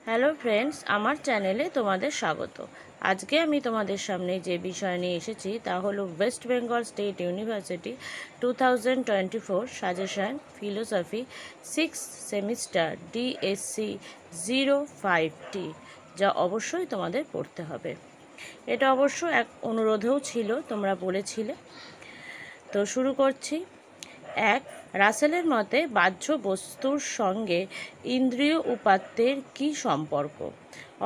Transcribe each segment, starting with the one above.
Hello friends, আমার চ্যানেলে তোমাদের স্বাগত। আজকে আমি তোমাদের সামনে যে বিষয় নিয়ে এসেছি তা হলো West Bengal State University 2024 suggestion philosophy 6 semester DSC 05টি, যা অবশ্যই তোমাদের পড়তে হবে। এটা অবশ্য এক অনুরোধেও ছিল, তোমরা বলেছিলে। তো শুরু করছি। এক, রাসেলের মতে বাহ্য বস্তুর সঙ্গে ইন্দ্রিয় উপাত্তের কী সম্পর্ক,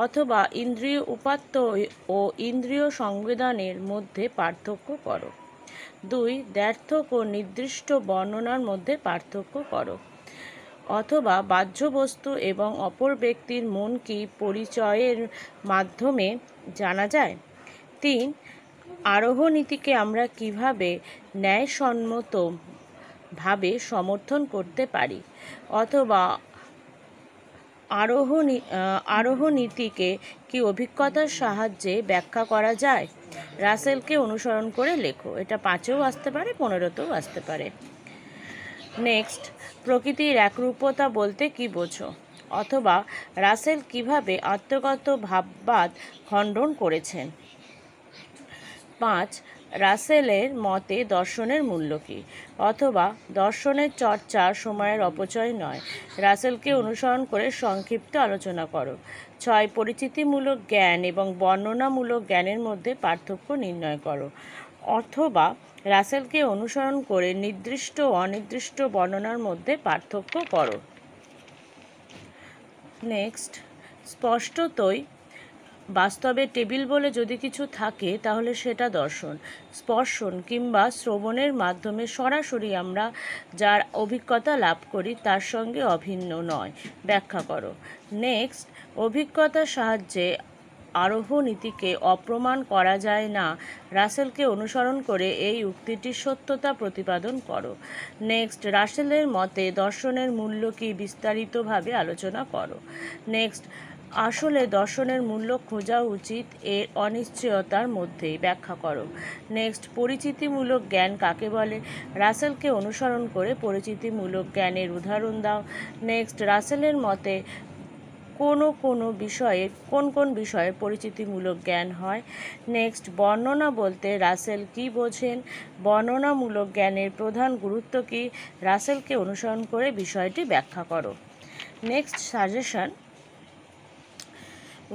অথবা ইন্দ্রিয় উপাত্ত ও ইন্দ্রিয় সংবেদনের মধ্যে পার্থক্য করো। দুই, দ্ব্যর্থক ও নির্দিষ্ট বর্ণনার মধ্যে পার্থক্য করো, অথবা বাহ্য বস্তু এবং অপর ব্যক্তির মন কি পরিচয়ের মাধ্যমে জানা যায়। তিন, আরোহ নীতিকে আমরা কিভাবে ন্যায়সম্মত ভাবে সমর্থন করতে পারি, অথবা আরোহ নীতিকে কি অভিজ্ঞতার সাহায্যে ব্যাখ্যা করা যায়। রাসেলকে অনুসরণ করে লেখো। এটা 5এও আসতে পারে, 15তেও আসতে পারে। নেক্সট, প্রকৃতির একরূপতা বলতে কি বোঝো, অথবা রাসেল কিভাবে আত্মগত ভাববাদ খণ্ডন করেছেন। 5, রাসেলের মতে দর্শনের মূল্য কী, অথবা দর্শনের চর্চা সময়ের অপচয় নয়। রাসেলকে অনুসরণ করে সংক্ষিপ্ত আলোচনা করো। 6, পরিচিতিমূলক জ্ঞান এবং বর্ণনামূলক জ্ঞানের মধ্যে পার্থক্য নির্ণয় করো, অথবা রাসেলকে অনুসরণ করে নির্দিষ্ট ও অনির্দিষ্ট বর্ণনার মধ্যে পার্থক্য করো। নেক্সট, স্পষ্টতই বাস্তবে টেবিল বলে যদি কিছু থাকে তাহলে সেটা দর্শন। স্পর্শন কিংবা শ্রবণের মাধ্যমে সরাসরি আমরা যার অভিজ্ঞতা লাভ করি তার সঙ্গে অভিন্ন নয়। ব্যাখ্যা করো। নেক্সট, অভিজ্ঞতার সাহায্যে আরোহ নীতিকে অপ্রমাণ করা যায় না। রাসেলকে অনুসরণ করে এই উক্তিটির সত্যতা প্রতিপাদন করো। নেক্সট, রাসেলের মতে দর্শনের মূল্য কি বিস্তারিতভাবে আলোচনা করো। নেক্সট, আসলে দর্শনের মূল্য খোঁজা উচিত এর অনিশ্চয়তার মধ্যেই। ব্যাখ্যা করো। নেক্সট, পরিচিতিমূলক জ্ঞান কাকে বলে। রাসেলকে অনুসরণ করে পরিচিতিমূলক জ্ঞানের উদাহরণ দাও। নেক্সট, রাসেলের মতে কোন কোন বিষয়ে পরিচিতিমূলক জ্ঞান হয়। নেক্সট, বর্ণনা বলতে রাসেল কি বোঝেন। বর্ণনামূলক জ্ঞানের প্রধান গুরুত্ব কী। রাসেলকে অনুসরণ করে বিষয়টি ব্যাখ্যা করো। Next suggestion,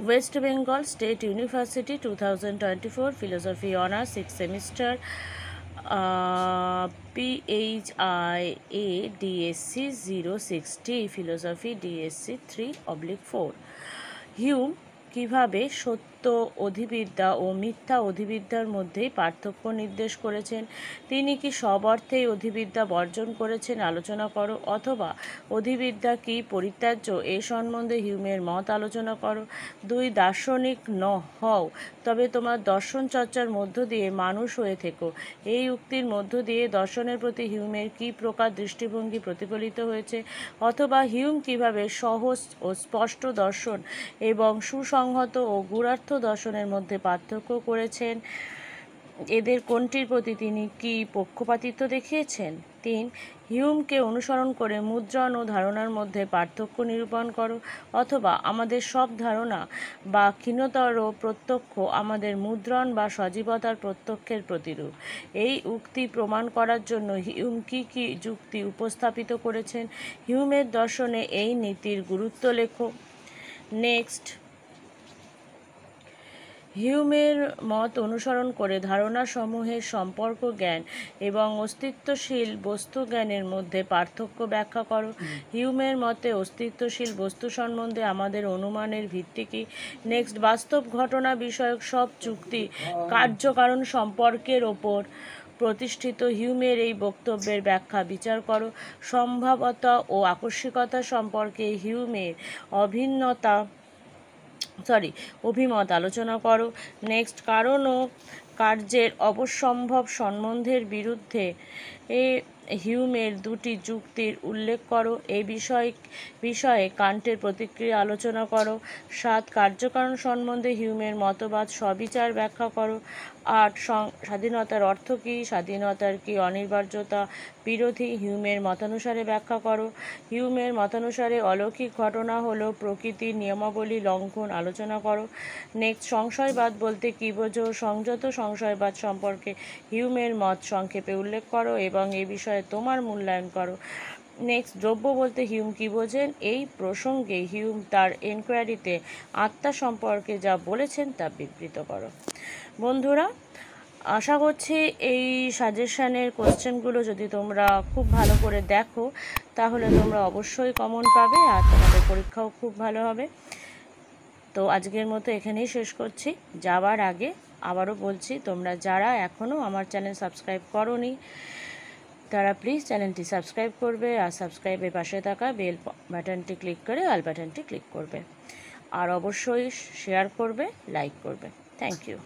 West Bengal State University 2024 philosophy honours 6 semester PHIA DSC 060 philosophy DSC 3/4। Hume কিভাবে সত্য অধিবিদ্যা ও মিথ্যা অধিবিদ্যার মধ্যেই পার্থক্য নির্দেশ করেছেন। তিনি কি সব অর্থেই অধিবিদ্যা বর্জন করেছেন আলোচনা করো, অথবা অধিবিদ্যা কি পরিত্যাজ্য এ সম্বন্ধে হিউমের মত আলোচনা করো। 2, দার্শনিক হও তবে তোমার দর্শন চর্চার মধ্য দিয়ে মানুষ হয়ে থেকো। এই উক্তির মধ্য দিয়ে দর্শনের প্রতি হিউমের কী প্রকার দৃষ্টিভঙ্গি প্রতিফলিত হয়েছে, অথবা হিউম কিভাবে সহজ ও স্পষ্ট দর্শন এবং সুসংহত ও গূঢ়ার্থ দর্শনের মধ্যে পার্থক্য করেছেন। এদের কোনটির প্রতি তিনি কি পক্ষপাতিত্ব দেখিয়েছেন। 3, হিউমকে অনুসরণ করে মুদ্রণ ও ধারণার মধ্যে পার্থক্য নিরূপণ করো, অথবা আমাদের সব ধারণা বা ক্ষীণতর প্রত্যক্ষ আমাদের মুদ্রণ বা সজীবতার প্রত্যক্ষের প্রতিরূপ। এই উক্তি প্রমাণ করার জন্য হিউম কি কি যুক্তি উপস্থাপিত করেছেন। হিউমের দর্শনে এই নীতির গুরুত্ব লেখো। নেক্সট, হিউমের মত অনুসরণ করে ধারণাসমূহের সম্পর্ক জ্ঞান এবং অস্তিত্বশীল বস্তু জ্ঞানের মধ্যে পার্থক্য ব্যাখ্যা করো। হিউমের মতে অস্তিত্বশীল বস্তু সম্বন্ধে আমাদের অনুমানের ভিত্তি কী। নেক্সট, বাস্তব ঘটনা বিষয়ক সব যুক্তি কার্যকারণ সম্পর্কের ওপর প্রতিষ্ঠিত। হিউমের এই বক্তব্যের ব্যাখ্যা বিচার করো। সম্ভাব্যতা ও আকস্মিকতা সম্পর্কে হিউমের অভিমত আলোচনা করো। নেক্সট, কারণ ও কার্যের অবশ্যম্ভাব সম্বন্ধের বিরুদ্ধে হিউমের দুটি যুক্তির উল্লেখ করো। এই বিষয়ে কান্টের প্রতিক্রিয়া আলোচনা করো। 7 কার্যকারণ সম্বন্ধে হিউমের মতবাদ সবিচার ব্যাখ্যা করো। 8 স্বাধীনতার অর্থ কী, স্বাধীনতার কি অনিবার্যতা বিরোধী, হিউমের মতানুসারে ব্যাখ্যা করো। হিউমের মতানুসারে অলৌকিক ঘটনা হলো প্রকৃতির নিয়মাবলী লঙ্ঘন, আলোচনা করো। নেক্সট, সংশয়বাদ বলতে কী বোঝো? সংযত সংশয়বাদ সম্পর্কে হিউমের মত সংক্ষেপে উল্লেখ করো এবং এই বিষয়ে তোমার মূল্যায়ন করো। নেক্সট, দ্রব্য বলতে হিউম কী বোঝেন? এই প্রসঙ্গে হিউম তার এনকোয়ারিতে আত্মা সম্পর্কে যা বলেছেন তা বিবৃত করো। বন্ধুরা, আশা করছি এই সাজেশানের কোশ্চেনগুলো যদি তোমরা খুব ভালো করে দেখো তাহলে তোমরা অবশ্যই কমন পাবে আর তোমাদের পরীক্ষাও খুব ভালো হবে। তো আজকের মতো এখানেই শেষ করছি। যাওয়ার আগে আবারও বলছি, তোমরা যারা এখনও আমার চ্যানেল সাবস্ক্রাইব করোনি তারা প্লিজ চ্যানেলটি সাবস্ক্রাইব করবে আর সাবস্ক্রাইবের পাশে থাকা বেল বাটনটি ক্লিক করে অল বাটনটি ক্লিক করবে আর অবশ্যই শেয়ার করবে, লাইক করবে। Thank you.